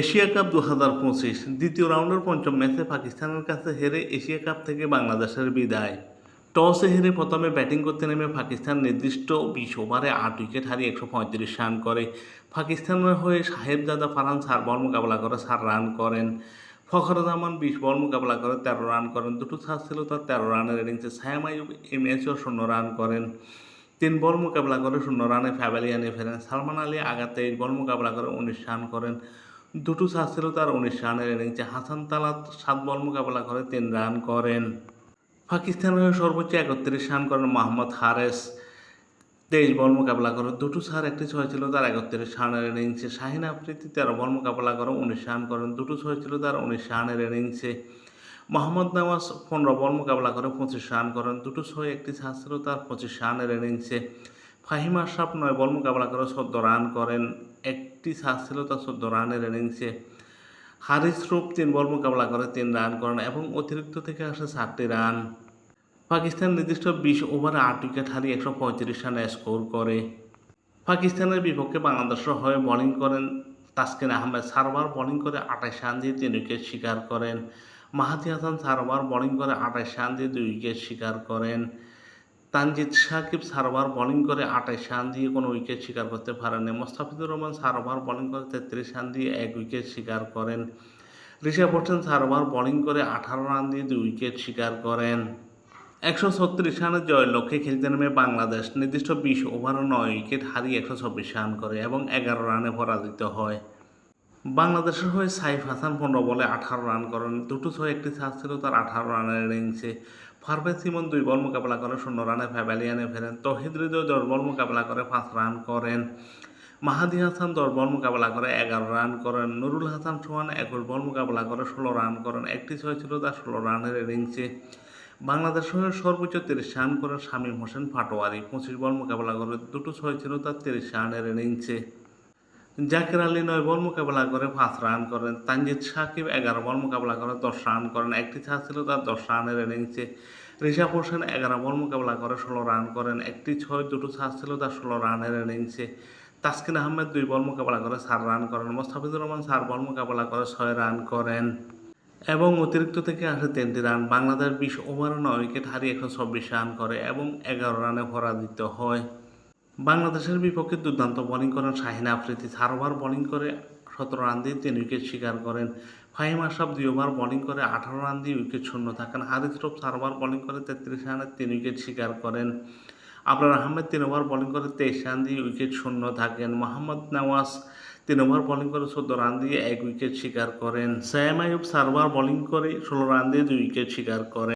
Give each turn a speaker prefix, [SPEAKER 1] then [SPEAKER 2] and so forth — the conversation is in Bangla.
[SPEAKER 1] এশিয়া কাপ 2025 দ্বিতীয় রাউন্ডের পঞ্চম ম্যাচে পাকিস্তানের কাছে হেরে এশিয়া কাপ থেকে বাংলাদেশের বিদায়। টসে হেরে প্রথমে ব্যাটিং করতে নেমে পাকিস্তান নির্দিষ্ট 20 ওভারে 8 উইকেট হারিয়ে 135 রান করে। পাকিস্তানের হয়ে সাহেবজাদা ফারহান 4 বল মোকাবেলা করে 4 রান করেন। ফখরুজ্জামান 20 বল মোকাবেলা করে 13 রান করেন। দুটো ছাড় ছিল তার 13 রানের ইনিংসে। সায়েম আইয়ুব এই ম্যাচেও 0 রান করেন। 3 বল মোকাবেলা করে 0 রানে প্যাভিলিয়নে ফেরেন। সালমান আলী আঘাত 23 বল মোকাবেলা করে 19 রান করেন। দুটো ছাড় ছিল তার 19 রানের ইনিংসে। হাসান তালাত 7 বল মোকাবেলা করে 3 রান করেন। পাকিস্তানের হয়ে সর্বোচ্চ 31 রান করেন মোহাম্মদ হারেস 23 বল মোকাবেলা করে। দুটো ছাড় একটি ছয় ছিল তার 31 রানের ইনিংসে। শাহিন আফ্রিদি 13 বল মোকাবেলা করে 19 রান করেন। দুটো ছয় ছিল তার 19 রানের ইনিংসে। মোহাম্মদ নওয়াজ 15 বল মোকাবেলা করে 25 রান করেন। দুটো ছয় একটি ছাড় ছিল তার 25 রানের ইনিংসে। ফাহিম আশরাফ 9 বল মোকাবেলা করে 14 রান করেন। একটি ছাড় ছিল তার 14 রানের ইনিংসে। হারিস রূপ 3 বল মোকাবেলা করে 3 রান করেন এবং অতিরিক্ত থেকে আসে 4টি রান। পাকিস্তান নির্দিষ্ট 20 ওভারে 8 উইকেট হারিয়ে 135 রানে স্কোর করে। পাকিস্তানের বিপক্ষে বাংলাদেশের হয়ে বোলিং করেন তাসকিন আহমেদ। 4 ওভার বোলিং করে 28 রান দিয়ে 3 উইকেট শিকার করেন। মাহাদি হাসান 4 ওভার বোলিং করে 28 রান দিয়ে 2 উইকেট শিকার করেন। তানজিদ সাকিব 4 ওভার বোলিং করে 28 রান দিয়ে কোনো উইকেট শিকার করতে পারেননি। মোস্তাফিজুর রহমান 4 ওভার বোলিং করে 33 রান দিয়ে 1 উইকেট শিকার করেন। ঋষভ হোসেন 4 ওভার বোলিং করে 18 রান দিয়ে 2 উইকেট শিকার করেন। 136 রানের জয়ের লক্ষ্যে খেলতে নেমে বাংলাদেশ নির্দিষ্ট 20 ওভারে 9 উইকেট হারিয়ে 124 রান করে এবং 11 রানে পরাজিত হয়। বাংলাদেশের হয়ে সাইফ হাসান 15 বলে 18 রান করেন। দুটো ছয় একটি ছাড় ছিল তার 18 রানের ইনিংসে। পারভেজ ইমন 2 বল মোকাবেলা করে 0 রানে প্যাভিলিয়নে ফেরেন। তৌহিদ হৃদয় 10 বল মোকাবেলা করে 5 রান করেন। মাহাদি হাসান 10 বল মোকাবেলা করে 11 রান করেন। নুরুল হাসান সোহান 21 বল মোকাবেলা করে 16 রান করেন। একটি ছয় ছিল তার 16 রানের ইনিংসে। বাংলাদেশের হয়ে সর্বোচ্চ 30 রান করেন শামীম হোসেন পাটোয়ারি। 25 বল মোকাবেলা করে দুটো ছয় ছিল তার 30 রানের ইনিংসে। জাকের আলী 9 বল মোকাবেলা করে 5 রান করেন। তানজিদ সাকিব 11 বল মোকাবেলা করে 10 রান করেন। একটি ছাড় ছিল তার 10 রানের ইনিংসে। ঋষভ হোসেন 11 বল মোকাবেলা করে 16 রান করেন। একটি ছয় দুটো ছাড় ছিল তার 16 রানের ইনিংসে। তাসকিন আহমেদ 2 বল মোকাবেলা করে 4 রান করেন। মোস্তাফিজুর রহমান 4 বল মোকাবেলা করে 6 রান করেন এবং অতিরিক্ত থেকে আসে 3টি রান। বাংলাদেশ 20 ওভারে 9 উইকেট হারিয়ে 124 রান করে এবং 11 রানে পরাজিত হয়। বাংলাদেশের বিপক্ষে দুর্দান্ত বোলিং করেন শাহিন আফ্রিদি। 4 ওভার বোলিং করে 17 রান দিয়ে 3 উইকেট শিকার করেন। ফাহিম আশরাফ 2 ওভার বোলিং করে 18 রান দিয়ে উইকেট শূন্য থাকেন। হারিস রূপ 4 ওভার বোলিং করে 33 রানে 3 উইকেট শিকার করেন। আবরার আহমেদ 3 ওভার বোলিং করে 23 রান দিয়ে উইকেট শূন্য থাকেন। মোহাম্মদ নওয়াজ 3 ওভার বোলিং করে 14 রান দিয়ে 1 উইকেট শিকার করেন। সায়েম আইয়ুব 4 ওভার বোলিং করে 16 রান দিয়ে 2 উইকেট শিকার করেন।